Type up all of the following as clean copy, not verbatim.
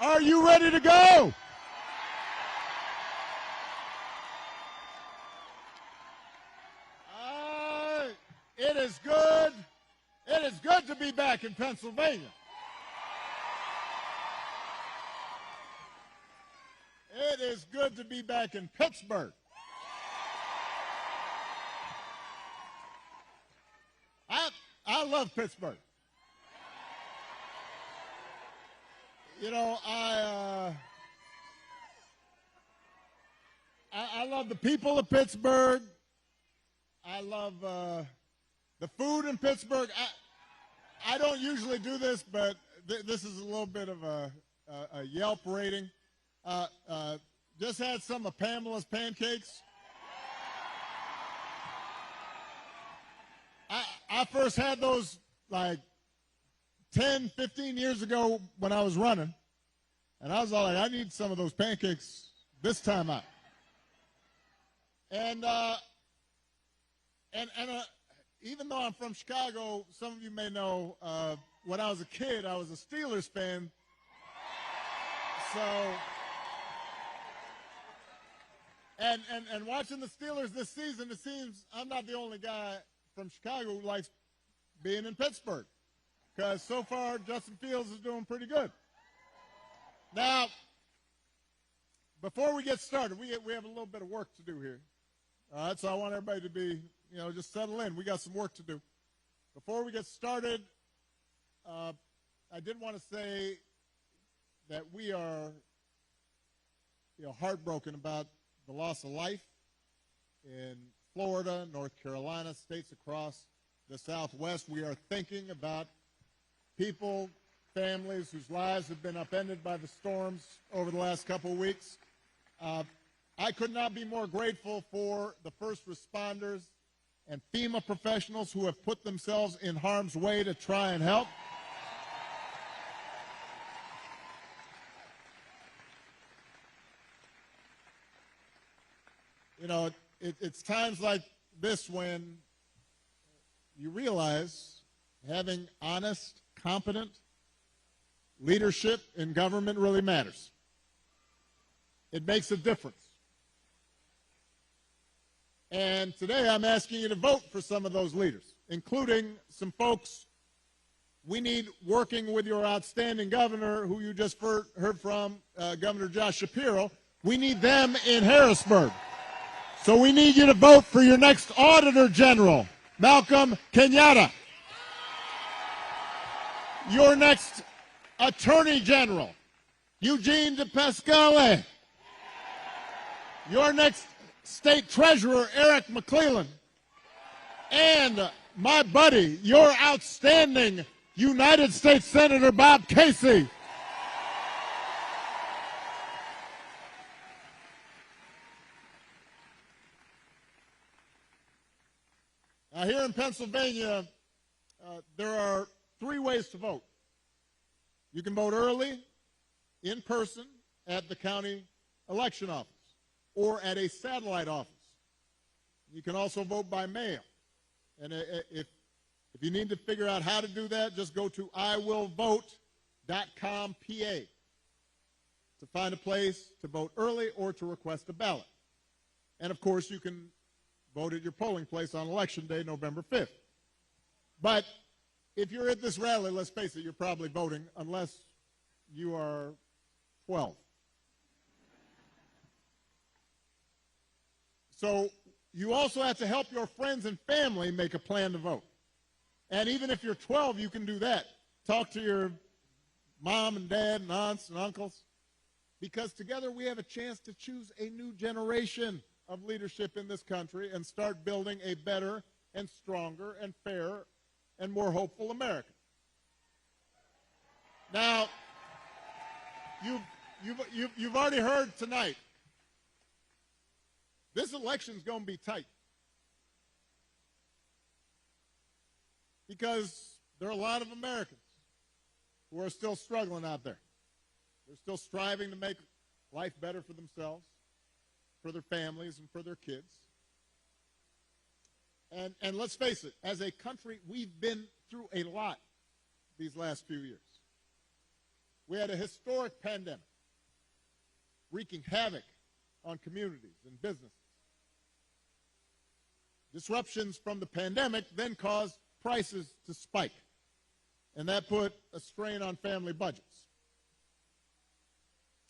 Are you ready to go? It is good. It is good to be back in Pennsylvania. It is good to be back in Pittsburgh. I love Pittsburgh. You know, I love the people of Pittsburgh. I love the food in Pittsburgh. I don't usually do this, but this is a little bit of a Yelp rating. Just had some of Pamela's pancakes. I first had those like 10, 15 years ago when I was running, and I was all like, I need some of those pancakes this time out. And even though I'm from Chicago, some of you may know when I was a kid, I was a Steelers fan. So, and watching the Steelers this season, it seems I'm not the only guy from Chicago who likes being in Pittsburgh, because so far Justin Fields is doing pretty good. Now, before we get started, we have a little bit of work to do here. All right, so I want everybody to be, just settle in. We got some work to do. Before we get started, I did want to say that we are, heartbroken about the loss of life in Florida, North Carolina, states across the Southwest. We are thinking about people, families whose lives have been upended by the storms over the last couple of weeks. I could not be more grateful for the first responders and FEMA professionals who have put themselves in harm's way to try and help. It's times like this when you realize having honest, competent leadership in government really matters. It makes a difference. And today I'm asking you to vote for some of those leaders, including some folks we need working with your outstanding governor, who you just heard from, Governor Josh Shapiro. We need them in Harrisburg. So we need you to vote for your next Auditor General, Malcolm Kenyatta. Your next Attorney General, Eugene DePascale. Your next State Treasurer, Eric McClellan. And my buddy, your outstanding United States Senator, Bob Casey. Now, here in Pennsylvania, there are 3 ways to vote. You can vote early, in person, at the county election office, or at a satellite office. You can also vote by mail. And if you need to figure out how to do that, just go to iwillvote.com, PA, to find a place to vote early or to request a ballot. And, of course, you can vote at your polling place on Election Day, November 5th. But if you're at this rally, let's face it, you're probably voting unless you are 12. So you also have to help your friends and family make a plan to vote. And even if you're 12, you can do that. Talk to your mom and dad and aunts and uncles, because together we have a chance to choose a new generation of leadership in this country and start building a better and stronger and fairer and more hopeful America. Now, you've already heard tonight, this election's going to be tight, because there are a lot of Americans who are still struggling out there. They're still striving to make life better for themselves, for their families, and for their kids. And let's face it, as a country, we've been through a lot these last few years. We had a historic pandemic wreaking havoc on communities and businesses. Disruptions from the pandemic then caused prices to spike, and that put a strain on family budgets.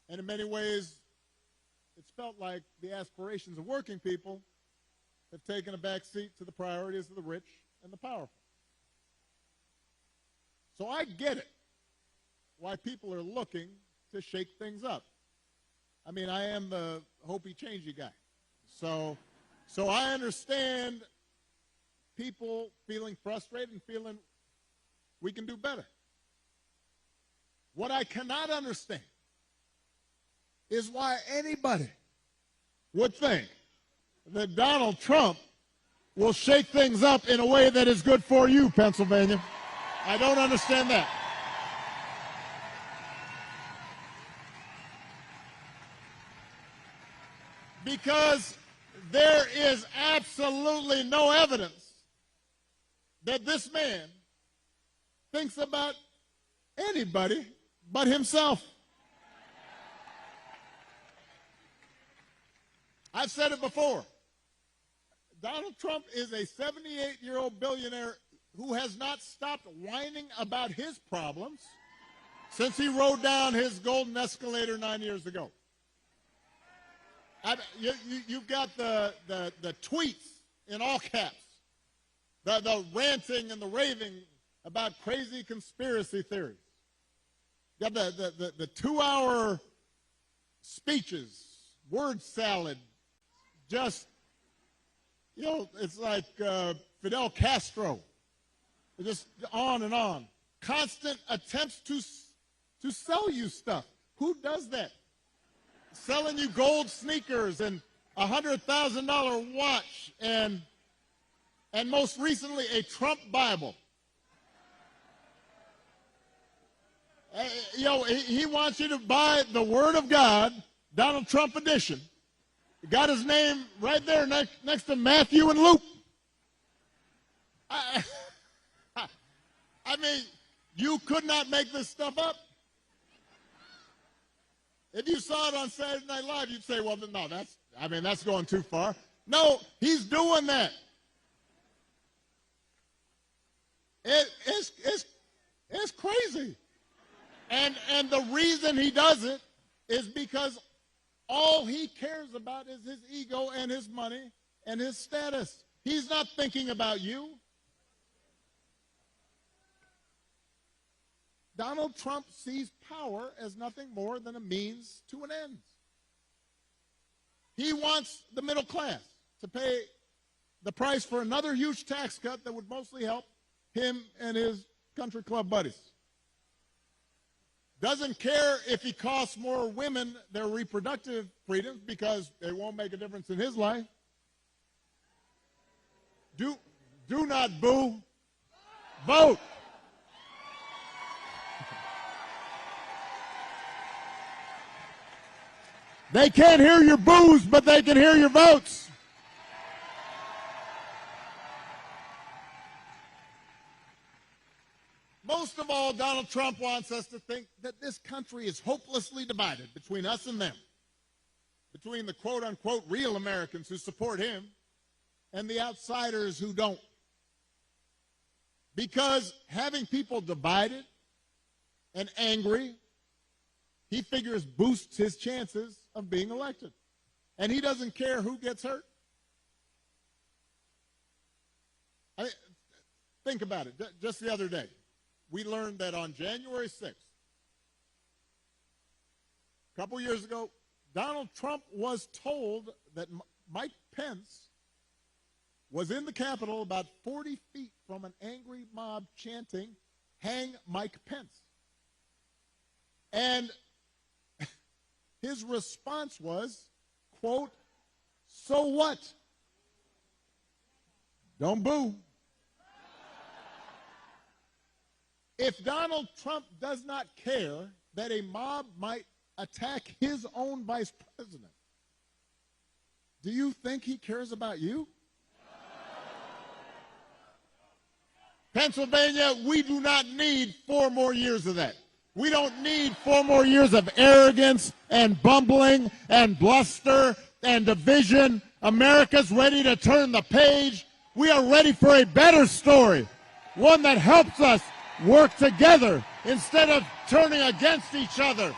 And in many ways, it's felt like the aspirations of working people have taken a back seat to the priorities of the rich and the powerful. So I get it, why people are looking to shake things up. I mean, I am the hopey-changey guy. So I understand people feeling frustrated and feeling we can do better. What I cannot understand is why anybody would think that Donald Trump will shake things up in a way that is good for you, Pennsylvania. I don't understand that. Because there is absolutely no evidence that this man thinks about anybody but himself. I've said it before. Donald Trump is a 78-year-old billionaire who has not stopped whining about his problems since he rode down his golden escalator 9 years ago. You've got the tweets in all caps, the ranting and the raving about crazy conspiracy theories. You got the 2-hour speeches, word salad, just, you know, it's like Fidel Castro, just on and on. Constant attempts to sell you stuff. Who does that? Selling you gold sneakers and a $100,000 watch and most recently a Trump Bible. You know, he wants you to buy the Word of God, Donald Trump edition. Got his name right there next to Matthew and Luke. I mean, you could not make this stuff up. If you saw it on Saturday Night Live, you'd say, well, no, that's going too far. No, he's doing that. It's crazy. And the reason he does it is because all he cares about is his ego and his money and his status. He's not thinking about you. Donald Trump sees power as nothing more than a means to an end. He wants the middle class to pay the price for another huge tax cut that would mostly help him and his country club buddies. Doesn't care if he costs more women their reproductive freedoms because it won't make a difference in his life. Do not boo. Vote. They can't hear your boos, but they can hear your votes. Most of all, Donald Trump wants us to think that this country is hopelessly divided between us and them, between the quote-unquote real Americans who support him and the outsiders who don't. Because having people divided and angry, he figures boosts his chances of being elected. And he doesn't care who gets hurt. Think about it. Just the other day, we learned that on January 6th, a couple years ago, Donald Trump was told that Mike Pence was in the Capitol about 40 feet from an angry mob chanting, "Hang Mike Pence." And his response was, quote, "So what? Don't boo." If Donald Trump does not care that a mob might attack his own vice president, do you think he cares about you? Pennsylvania, we do not need 4 more years of that. We don't need 4 more years of arrogance and bumbling and bluster and division. America's ready to turn the page. We are ready for a better story, one that helps us work together instead of turning against each other.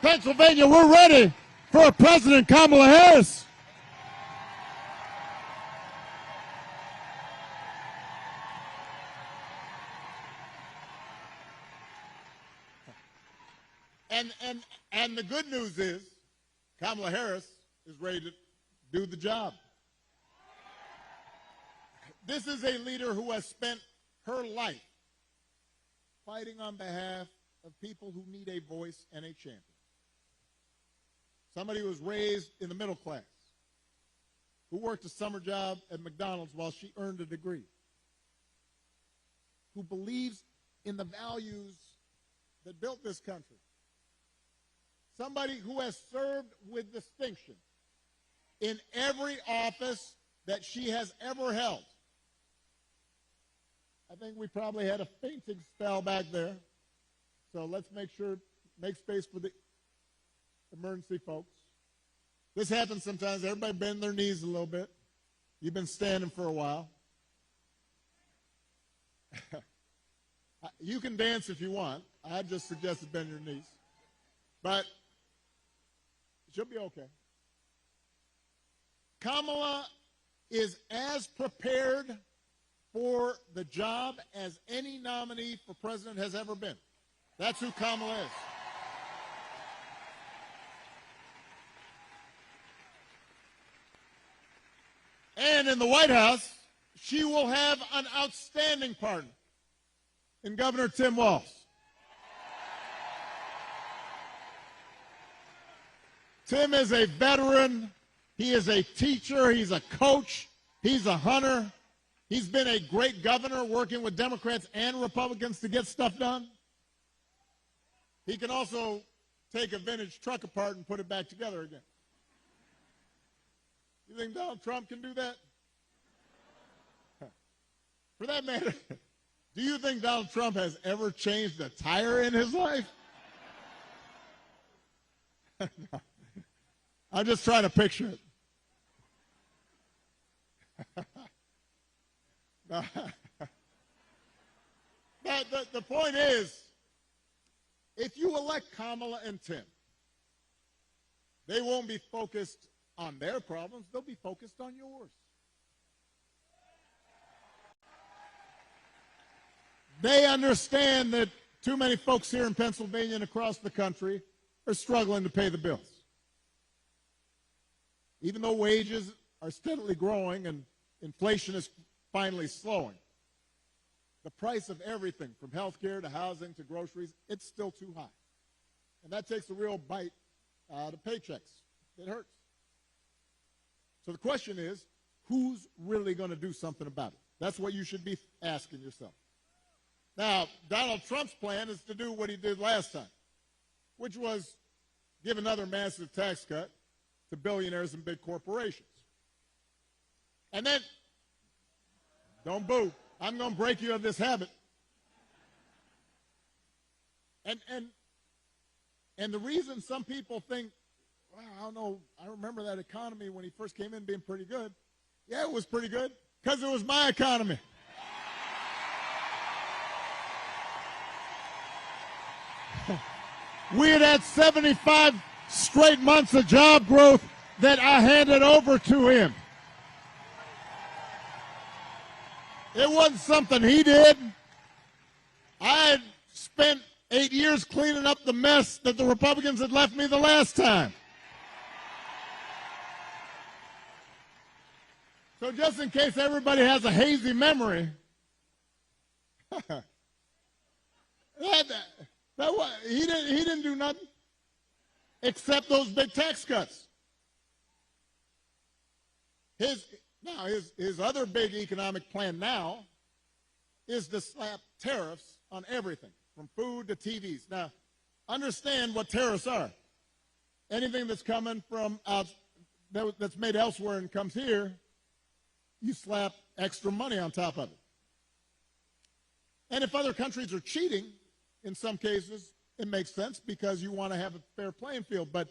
Pennsylvania, we're ready for President Kamala Harris. And the good news is Kamala Harris is ready to do the job. This is a leader who has spent her life fighting on behalf of people who need a voice and a champion. Somebody who was raised in the middle class, who worked a summer job at McDonald's while she earned a degree, who believes in the values that built this country. Somebody who has served with distinction in every office that she has ever held. I think we probably had a fainting spell back there. So let's make space for the emergency folks. This happens sometimes. Everybody bend their knees a little bit. You've been standing for a while. You can dance if you want. I just suggested bend your knees. But she'll be okay. Kamala is as prepared for the job as any nominee for president has ever been. That's who Kamala is. And in the White House, she will have an outstanding partner in Governor Tim Walz. Tim is a veteran. He is a teacher. He's a coach. He's a hunter. He's been a great governor working with Democrats and Republicans to get stuff done. He can also take a vintage truck apart and put it back together again. You think Donald Trump can do that? For that matter, do you think Donald Trump has ever changed a tire in his life? No. I'm just trying to picture it. No. But the point is, if you elect Kamala and Tim, they won't be focused on their problems. They'll be focused on yours. They understand that too many folks here in Pennsylvania and across the country are struggling to pay the bills. Even though wages are steadily growing and inflation is finally slowing, the price of everything from health care to housing to groceries, it's still too high. And that takes a real bite out of paychecks. It hurts. So the question is, who's really going to do something about it? That's what you should be asking yourself. Now, Donald Trump's plan is to do what he did last time, which was give another massive tax cut to billionaires and big corporations. And then, don't boo, I'm going to break you of this habit. And the reason some people think, well, I don't know, I remember that economy when he first came in being pretty good. Yeah, it was pretty good, because it was my economy. We had 75 straight months of job growth that I handed over to him. It wasn't something he did. I had spent 8 years cleaning up the mess that the Republicans had left me the last time. So just in case everybody has a hazy memory, he didn't do nothing except those big tax cuts. His other big economic plan now is to slap tariffs on everything, from food to TVs. Now, understand what tariffs are. Anything that's coming from that's made elsewhere and comes here, you slap extra money on top of it. And if other countries are cheating, in some cases, it makes sense because you want to have a fair playing field. But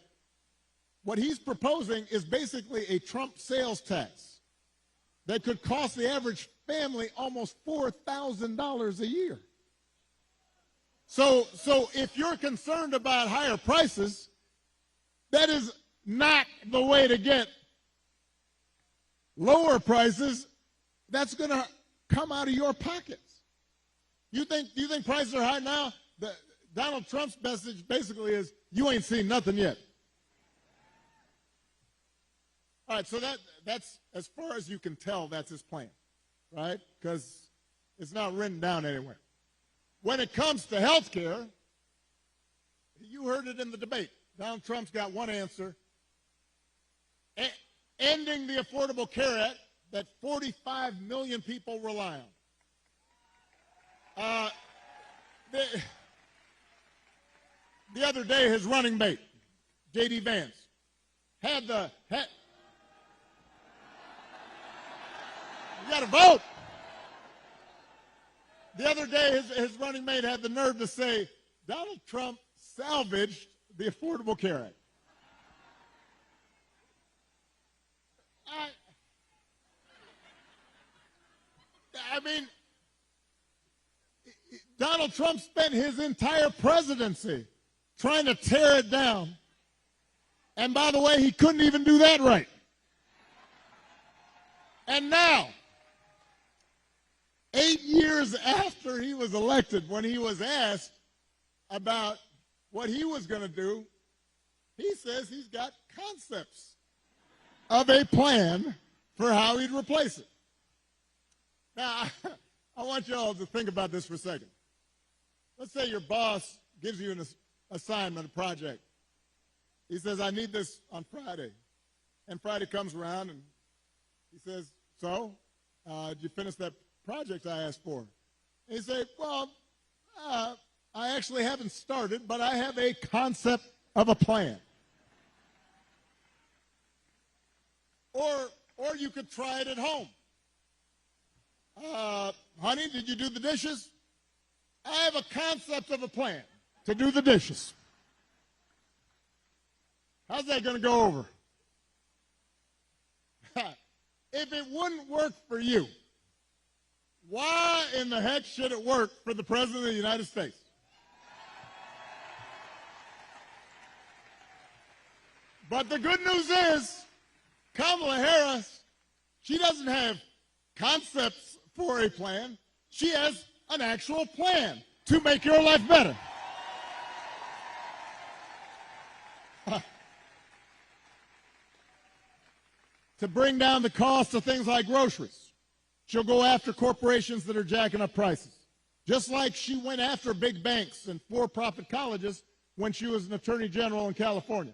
what he's proposing is basically a Trump sales tax that could cost the average family almost $4,000 a year. So if you're concerned about higher prices, that is not the way to get lower prices. That's going to come out of your pockets. You think prices are high now? Donald Trump's message basically is, you ain't seen nothing yet. All right, so that's, as far as you can tell, that's his plan, right? Because it's not written down anywhere. When it comes to health care, you heard it in the debate. Donald Trump's got one answer: ending the Affordable Care Act that 45 million people rely on. The other day, his running mate, J.D. Vance, you got to vote. The other day, his running mate had the nerve to say, Donald Trump salvaged the Affordable Care Act. I mean, Donald Trump spent his entire presidency trying to tear it down. And by the way, he couldn't even do that right. And now, 8 years after he was elected, when he was asked about what he was going to do, he says he's got concepts of a plan for how he'd replace it. Now, I want you all to think about this for a second. Let's say your boss gives you an assignment, a project. He says, I need this on Friday. And Friday comes around and he says, so, did you finish that project I asked for? And you say, well, I actually haven't started, but I have a concept of a plan. Or you could try it at home. Honey, did you do the dishes? I have a concept of a plan to do the dishes. How's that going to go over? If it wouldn't work for you, why in the heck should it work for the President of the United States? But the good news is, Kamala Harris, she doesn't have concepts for a plan. She has an actual plan to make your life better. To bring down the cost of things like groceries. She'll go after corporations that are jacking up prices. Just like she went after big banks and for-profit colleges when she was an attorney general in California.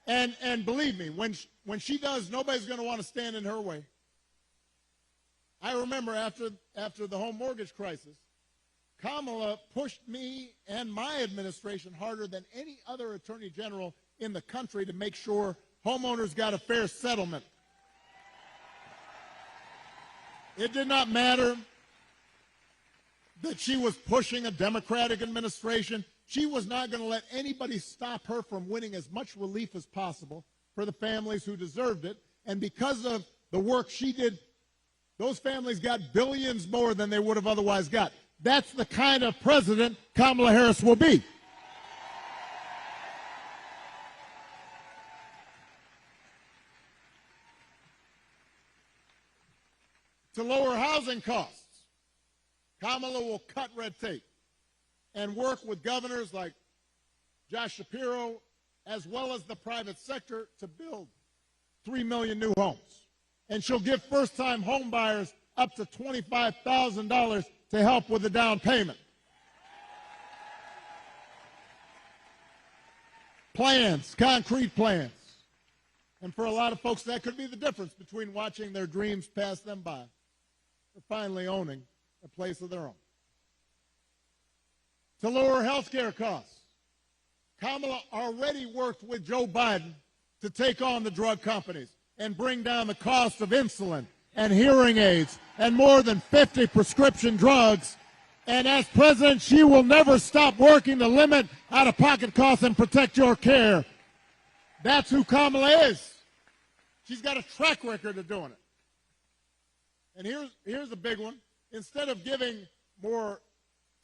And believe me, when she does, nobody's going to want to stand in her way. I remember after the home mortgage crisis, Kamala pushed me and my administration harder than any other attorney general in the country to make sure homeowners got a fair settlement. It did not matter that she was pushing a Democratic administration. She was not going to let anybody stop her from winning as much relief as possible for the families who deserved it. And because of the work she did, those families got billions more than they would have otherwise got. That's the kind of president Kamala Harris will be. To lower housing costs, Kamala will cut red tape and work with governors like Josh Shapiro, as well as the private sector, to build 3 million new homes. And she'll give first-time home buyers up to $25,000 to help with the down payment. Plans, concrete plans. And for a lot of folks, that could be the difference between watching their dreams pass them by or finally owning a place of their own. To lower health care costs, Kamala already worked with Joe Biden to take on the drug companies and bring down the cost of insulin and hearing aids and more than 50 prescription drugs And as president, she will never stop working to limit out-of-pocket costs and protect your care. That's who Kamala is. She's got a track record of doing it. And here's a big one. Instead of giving more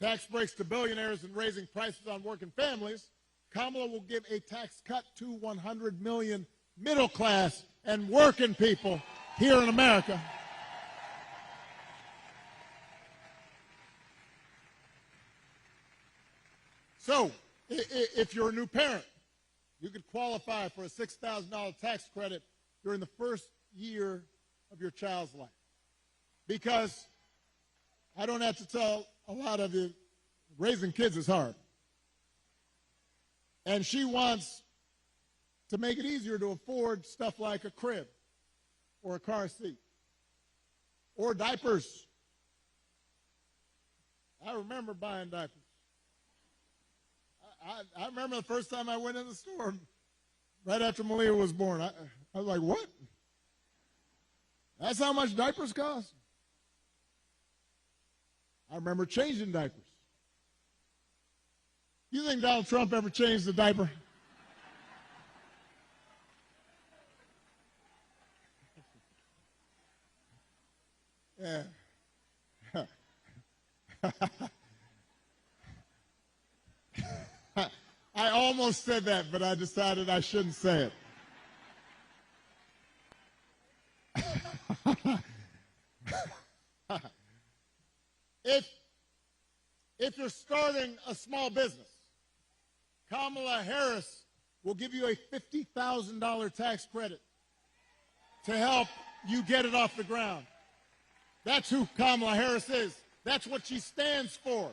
tax breaks to billionaires and raising prices on working families, Kamala will give a tax cut to 100 million middle class and working people here in America. So, if you're a new parent, you could qualify for a $6,000 tax credit during the first year of your child's life. Because I don't have to tell a lot of you, raising kids is hard. And she wants to make it easier to afford stuff like a crib or a car seat or diapers. I remember buying diapers. I remember the first time I went in the store right after Malia was born. I was like, what? That's how much diapers cost? I remember changing diapers. You think Donald Trump ever changed the diaper? Yeah. I almost said that, but I decided I shouldn't say it. If you're starting a small business, Kamala Harris will give you a $50,000 tax credit to help you get it off the ground. That's who Kamala Harris is. That's what she stands for.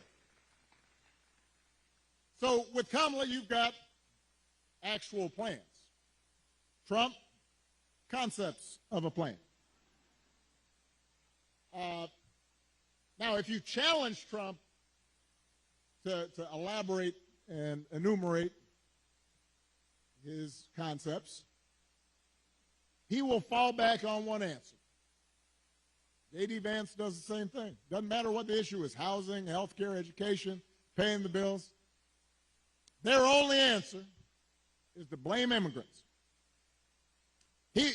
So with Kamala, you've got actual plans. Trump, concepts of a plan. Now, if you challenge Trump to elaborate and enumerate his concepts, he will fall back on one answer. J.D. Vance does the same thing. Doesn't matter what the issue is, housing, health care, education, paying the bills. Their only answer is to blame immigrants. They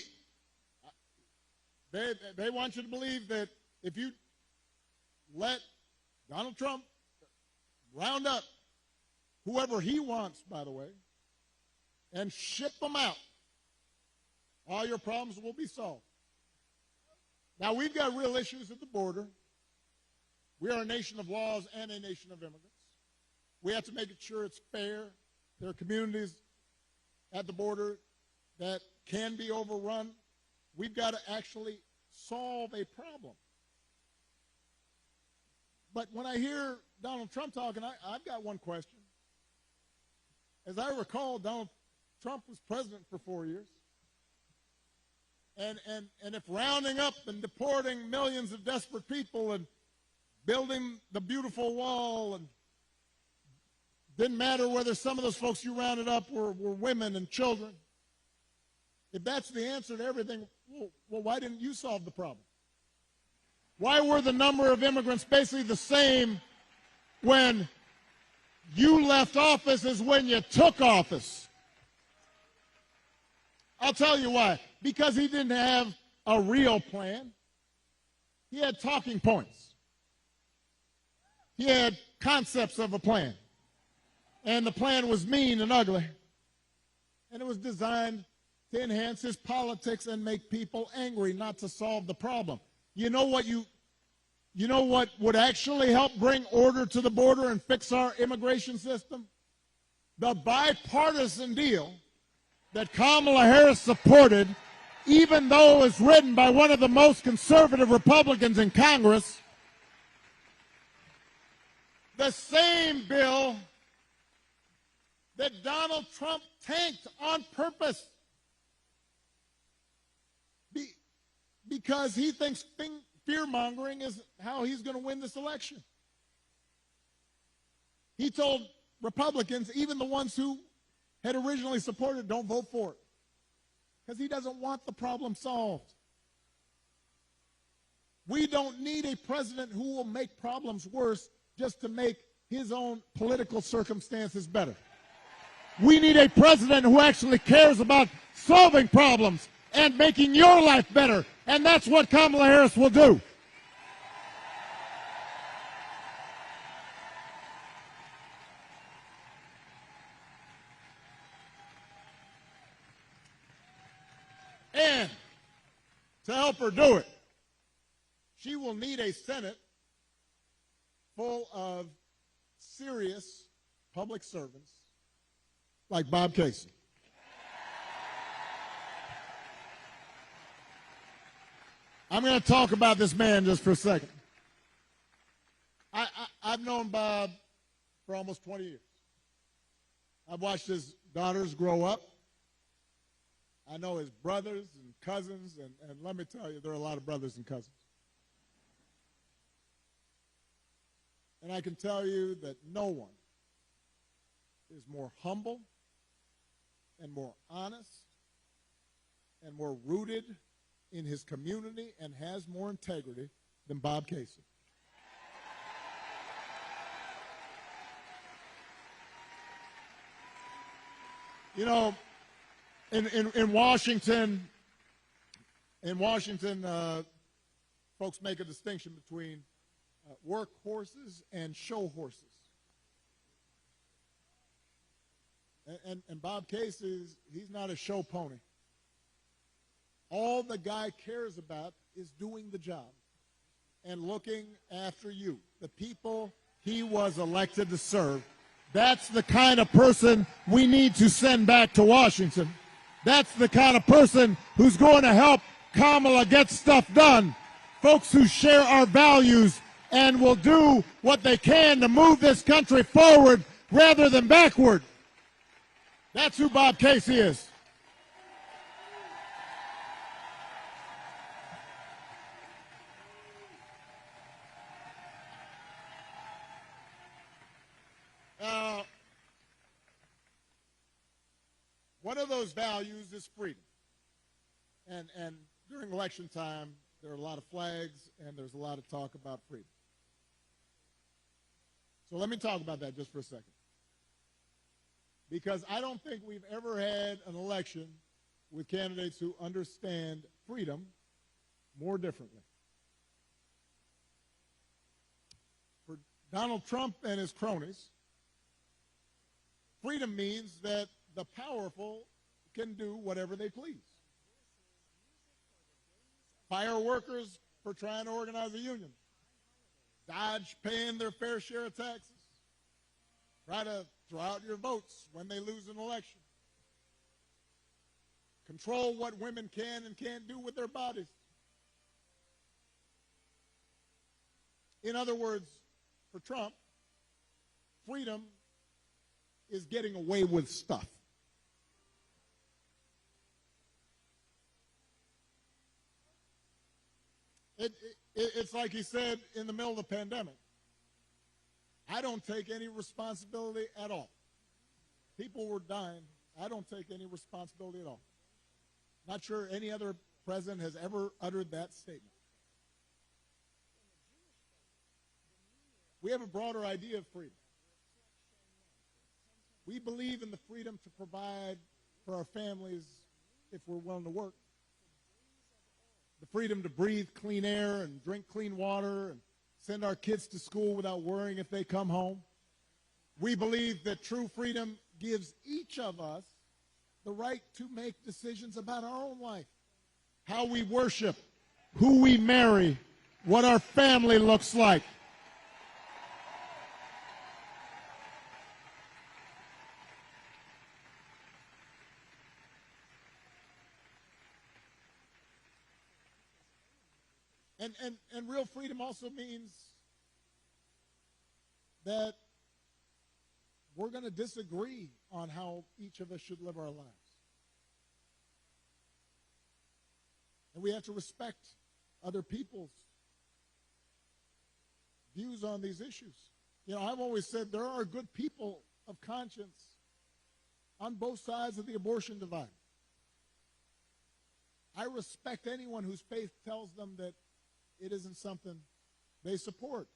want you to believe that if you let Donald Trump round up whoever he wants, by the way, and ship them out, all your problems will be solved. Now, we've got real issues at the border. We are a nation of laws and a nation of immigrants. We have to make sure it's fair. There are communities at the border that can be overrun. We've got to actually solve a problem. But when I hear Donald Trump talking, I've got one question. As I recall, Donald Trump was president for 4 years. And if rounding up and deporting millions of desperate people and building the beautiful wall, and didn't matter whether some of those folks you rounded up were women and children, if that's the answer to everything, well, why didn't you solve the problem? Why were the number of immigrants basically the same when you left office as when you took office? I'll tell you why. Because he didn't have a real plan. He had talking points. He had concepts of a plan. And the plan was mean and ugly. And it was designed to enhance his politics and make people angry, not to solve the problem. You know what would actually help bring order to the border and fix our immigration system? The bipartisan deal that Kamala Harris supported, even though it was written by one of the most conservative Republicans in Congress, the same bill that Donald Trump tanked on purpose because he thinks fear-mongering is how he's going to win this election. He told Republicans, even the ones who had originally supported, don't vote for it, because he doesn't want the problem solved. We don't need a president who will make problems worse. just to make his own political circumstances better. We need a president who actually cares about solving problems and making your life better. And that's what Kamala Harris will do. And to help her do it, she will need a Senate full of serious public servants like Bob Casey. I'm going to talk about this man just for a second. I've known Bob for almost 20 years. I've watched his daughters grow up. I know his brothers and cousins, and let me tell you, there are a lot of brothers and cousins. And I can tell you that no one is more humble and more honest and more rooted in his community and has more integrity than Bob Casey. You know, in Washington, folks make a distinction between work horses and show horses. And Bob Casey, he's not a show pony. All the guy cares about is doing the job and looking after you, the people he was elected to serve. That's the kind of person we need to send back to Washington. That's the kind of person who's going to help Kamala get stuff done. Folks who share our values and will do what they can to move this country forward rather than backward. That's who Bob Casey is. One of those values is freedom. And during election time, there are a lot of flags and there's a lot of talk about freedom. So let me talk about that just for a second. Because I don't think we've ever had an election with candidates who understand freedom more differently. For Donald Trump and his cronies, freedom means that the powerful can do whatever they please. Fire workers for trying to organize a union. Dodge paying their fair share of taxes. Try to throw out your votes when they lose an election. Control what women can and can't do with their bodies. In other words, for Trump, freedom is getting away with stuff. It's like he said in the middle of the pandemic. I don't take any responsibility at all. People were dying. I don't take any responsibility at all. Not sure any other president has ever uttered that statement. We have a broader idea of freedom. We believe in the freedom to provide for our families if we're willing to work. The freedom to breathe clean air and drink clean water and send our kids to school without worrying if they come home. We believe that true freedom gives each of us the right to make decisions about our own life, how we worship, who we marry, what our family looks like. And real freedom also means that we're going to disagree on how each of us should live our lives. And we have to respect other people's views on these issues. You know, I've always said there are good people of conscience on both sides of the abortion divide. I respect anyone whose faith tells them that it isn't something they support.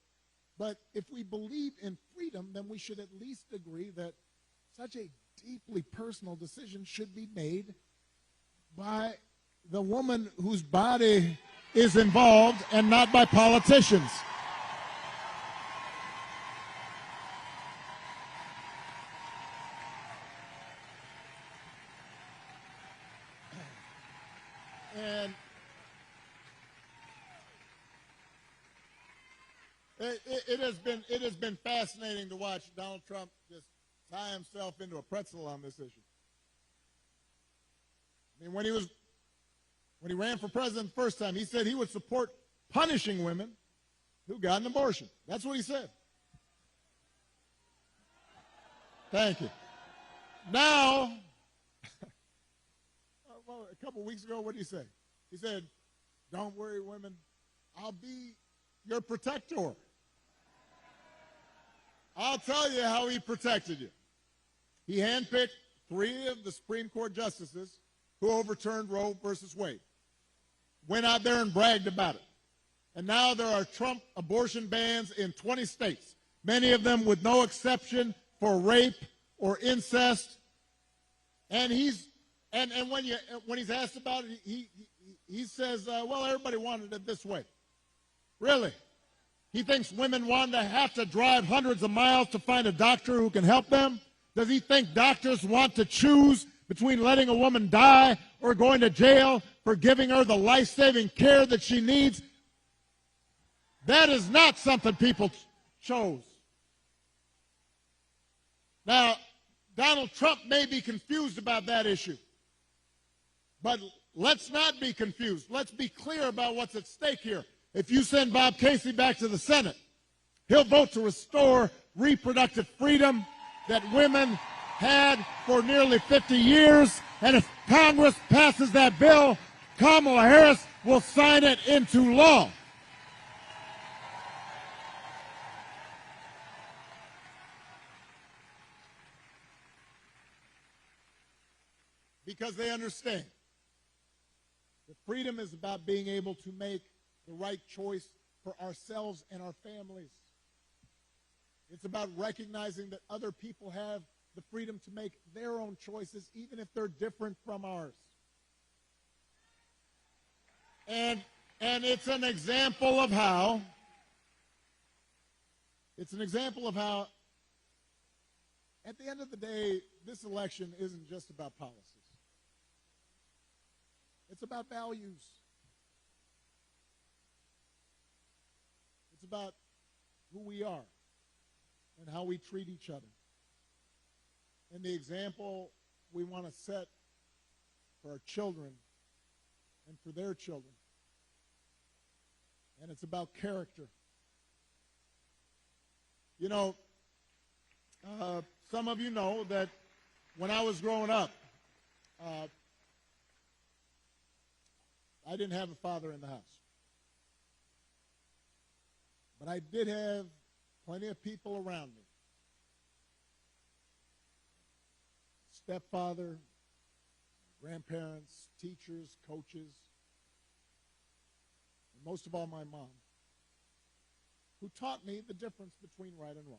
But if we believe in freedom, then we should at least agree that such a deeply personal decision should be made by the woman whose body is involved and not by politicians. And it has been fascinating to watch Donald Trump just tie himself into a pretzel on this issue. I mean, when he ran for president the first time, he said he would support punishing women who got an abortion. That's what he said. Thank you. Now, well, a couple weeks ago, what did he say? He said, "Don't worry, women, I'll be your protector. I'll tell you how he protected you." He handpicked 3 of the Supreme Court justices who overturned Roe versus Wade. Went out there and bragged about it. And now there are Trump abortion bans in 20 states, many of them with no exception for rape or incest. And when he's asked about it, he says, well, everybody wanted it this way. Really? He thinks women want to have to drive hundreds of miles to find a doctor who can help them? Does he think doctors want to choose between letting a woman die or going to jail for giving her the life-saving care that she needs? That is not something people chose. Now, Donald Trump may be confused about that issue, but let's not be confused. Let's be clear about what's at stake here. If you send Bob Casey back to the Senate, he'll vote to restore reproductive freedom that women had for nearly 50 years. And if Congress passes that bill, Kamala Harris will sign it into law. Because they understand that freedom is about being able to make the right choice for ourselves and our families. It's about recognizing that other people have the freedom to make their own choices, even if they're different from ours. And it's an example of how, at the end of the day, this election isn't just about policies. It's about values. It's about who we are and how we treat each other. And the example we want to set for our children and for their children. And it's about character. You know, some of you know that when I was growing up, I didn't have a father in the house. But I did have plenty of people around me. Stepfather, grandparents, teachers, coaches, and most of all my mom, who taught me the difference between right and wrong,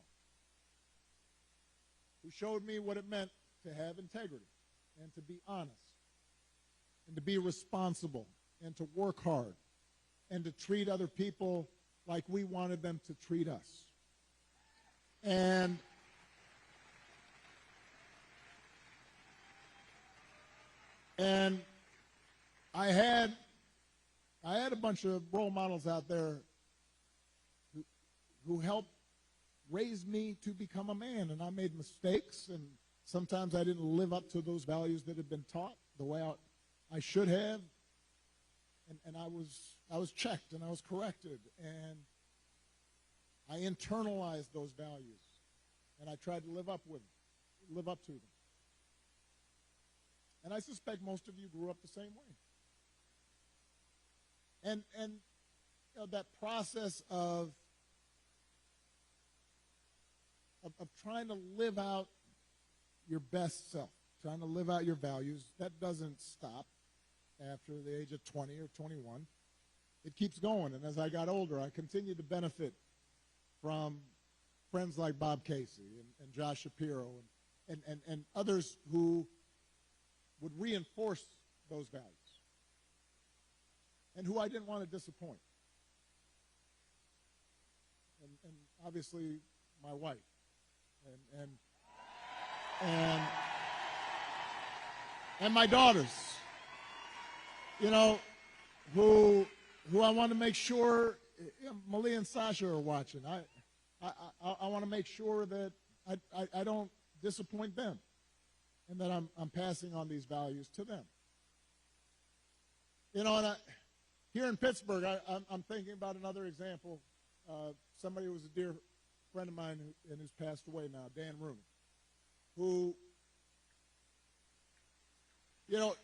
who showed me what it meant to have integrity and to be honest and to be responsible and to work hard and to treat other people like we wanted them to treat us. And I had a bunch of role models out there who helped raise me to become a man, and I made mistakes, and sometimes I didn't live up to those values that had been taught the way I should have, and I was checked and I was corrected, and I internalized those values, and I tried to live up to them. And I suspect most of you grew up the same way. And you know, that process of trying to live out your best self, trying to live out your values, that doesn't stop after the age of 20 or 21. It keeps going. And as I got older, I continued to benefit from friends like Bob Casey and Josh Shapiro and others who would reinforce those values and who I didn't want to disappoint. And obviously my wife and my daughters, you know, who I want to make sure, Malia and Sasha are watching. I want to make sure that I don't disappoint them and that I'm passing on these values to them. You know, and here in Pittsburgh, I'm thinking about another example. Somebody who was a dear friend of mine and who's passed away now, Dan Rooney, who, you know,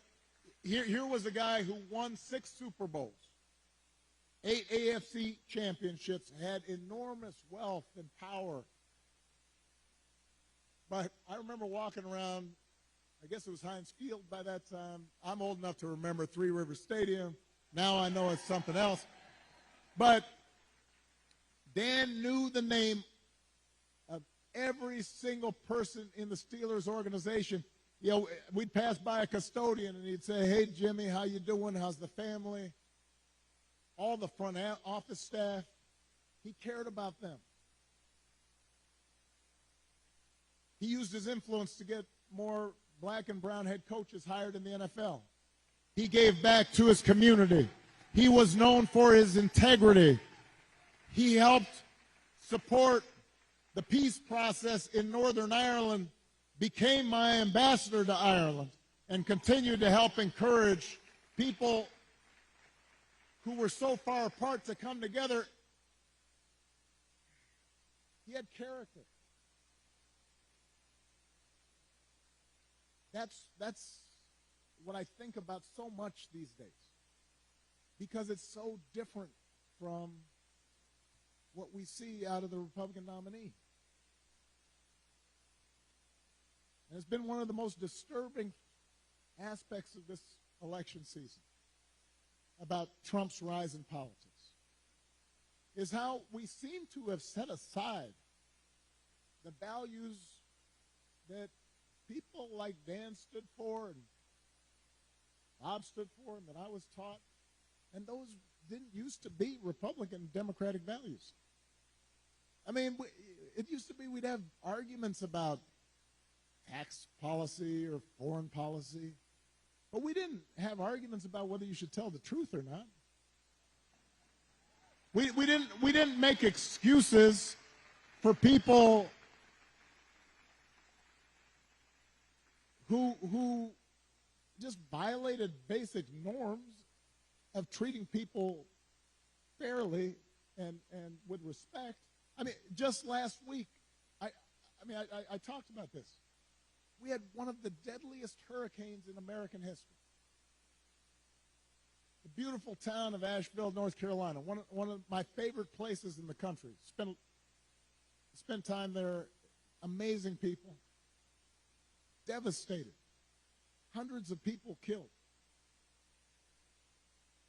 here was a guy who won 6 Super Bowls, 8 AFC championships, had enormous wealth and power. But I remember walking around, I guess it was Heinz Field by that time. I'm old enough to remember Three Rivers Stadium. Now I know it's something else. But Dan knew the name of every single person in the Steelers organization. You know, we'd pass by a custodian and he'd say, "Hey, Jimmy, how you doing? How's the family?" All the front office staff, he cared about them. He used his influence to get more black and brown head coaches hired in the NFL. He gave back to his community. He was known for his integrity. He helped support the peace process in Northern Ireland, became my ambassador to Ireland, and continued to help encourage people who were so far apart to come together. He had character. That's what I think about so much these days, because it's so different from what we see out of the Republican nominee. And it's been one of the most disturbing aspects of this election season about Trump's rise in politics, is how we seem to have set aside the values that people like Dan stood for and Bob stood for and that I was taught, and those didn't used to be Republican Democratic values. I mean, it used to be we'd have arguments about tax policy or foreign policy, but we didn't have arguments about whether you should tell the truth or not. We didn't make excuses for people who just violated basic norms of treating people fairly and with respect. I mean, just last week, I talked about this. We had one of the deadliest hurricanes in American history. The beautiful town of Asheville, North Carolina, one of my favorite places in the country. Spent time there, amazing people. Devastated. Hundreds of people killed.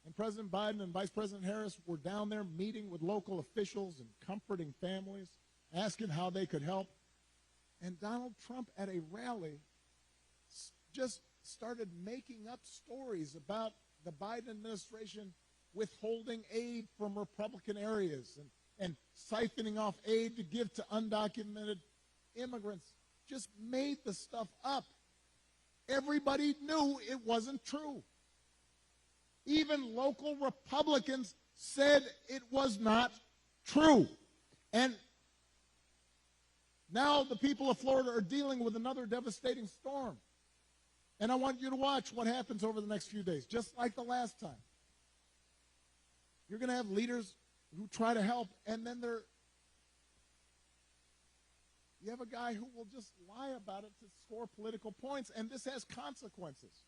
And President Biden and Vice President Harris were down there meeting with local officials and comforting families, asking how they could help. And Donald Trump at a rally just started making up stories about the Biden administration withholding aid from Republican areas and siphoning off aid to give to undocumented immigrants. Just made the stuff up. Everybody knew it wasn't true. Even local Republicans said it was not true. And now the people of Florida are dealing with another devastating storm. And I want you to watch what happens over the next few days, just like the last time. You're going to have leaders who try to help, and then you have a guy who will just lie about it to score political points, and this has consequences.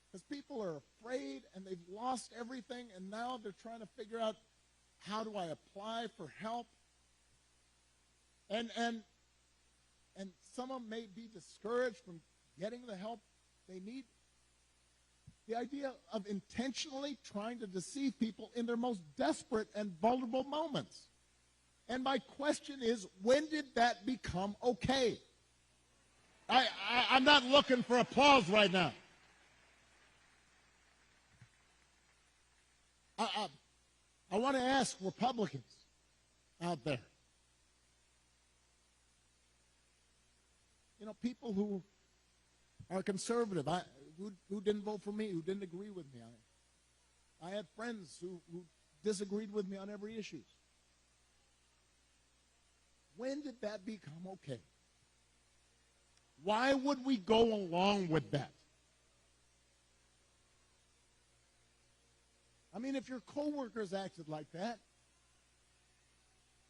Because people are afraid, and they've lost everything, and now they're trying to figure out, how do I apply for help? And some of them may be discouraged from getting the help they need. The idea of intentionally trying to deceive people in their most desperate and vulnerable moments. And my question is, when did that become okay? I'm not looking for applause right now. I want to ask Republicans out there, you know, people who are conservative, who didn't vote for me, who didn't agree with me on it. I had friends who disagreed with me on every issue. When did that become okay? Why would we go along with that? I mean, if your coworkers acted like that,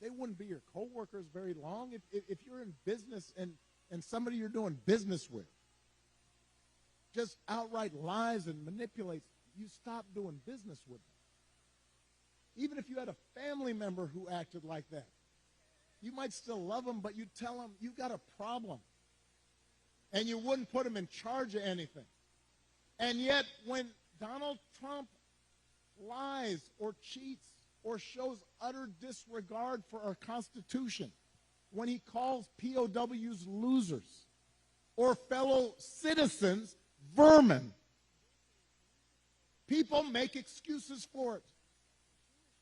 they wouldn't be your coworkers very long. If you're in business and somebody you're doing business with just outright lies and manipulates, you stop doing business with them. Even if you had a family member who acted like that, you might still love them, but you tell them you got a problem. And you wouldn't put them in charge of anything. And yet, when Donald Trump lies or cheats or shows utter disregard for our Constitution, when he calls POWs losers or fellow citizens vermin, people make excuses for it.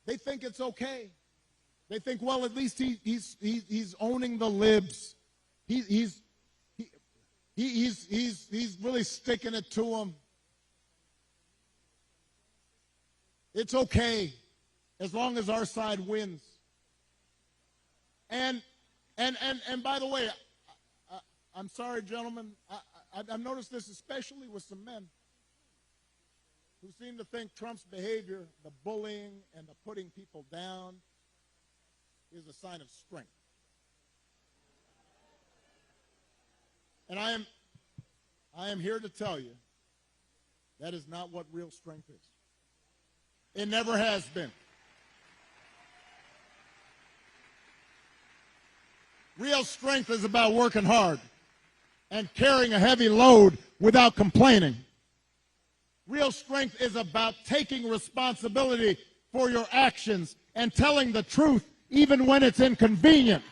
They think it's okay. They think, well, at least he's owning the libs. He's really sticking it to them. It's okay as long as our side wins. And by the way, I'm sorry, gentlemen, I've noticed this especially with some men who seem to think Trump's behavior, the bullying and the putting people down, is a sign of strength. And I am here to tell you that is not what real strength is. It never has been. Real strength is about working hard and carrying a heavy load without complaining. Real strength is about taking responsibility for your actions and telling the truth even when it's inconvenient.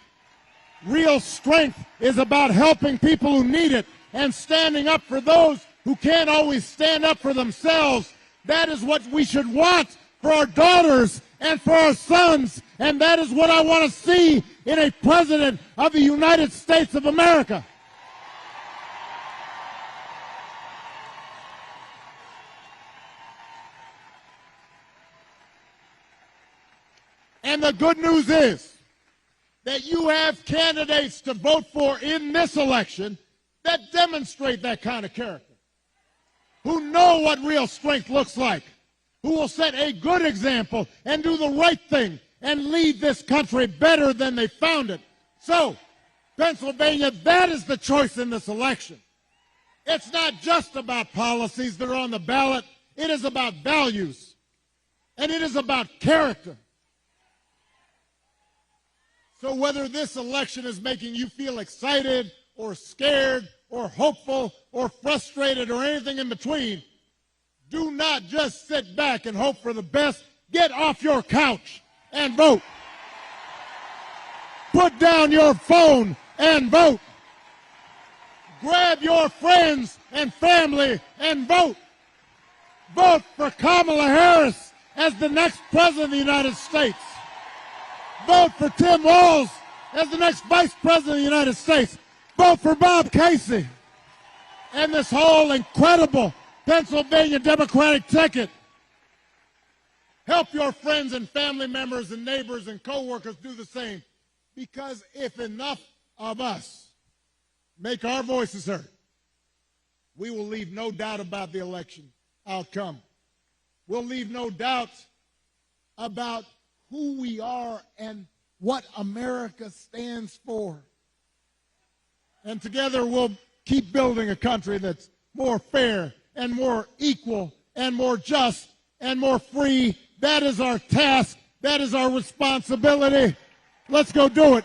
Real strength is about helping people who need it and standing up for those who can't always stand up for themselves. That is what we should want for our daughters and for our sons, and that is what I want to see in a president of the United States of America. And the good news is that you have candidates to vote for in this election that demonstrate that kind of character, who know what real strength looks like, who will set a good example and do the right thing and lead this country better than they found it. So, Pennsylvania, that is the choice in this election. It's not just about policies that are on the ballot. It is about values, and it is about character. So whether this election is making you feel excited or scared or hopeful or frustrated or anything in between, do not just sit back and hope for the best. Get off your couch and vote. Put down your phone and vote. Grab your friends and family and vote. Vote for Kamala Harris as the next president of the United States. Vote for Tim Walz as the next vice president of the United States. Vote for Bob Casey and this whole incredible Pennsylvania Democratic ticket. Help your friends and family members and neighbors and co-workers do the same. Because if enough of us make our voices heard, we will leave no doubt about the election outcome. We'll leave no doubt about who we are and what America stands for. And together we'll keep building a country that's more fair and more equal and more just and more free. That is our task. That is our responsibility. Let's go do it.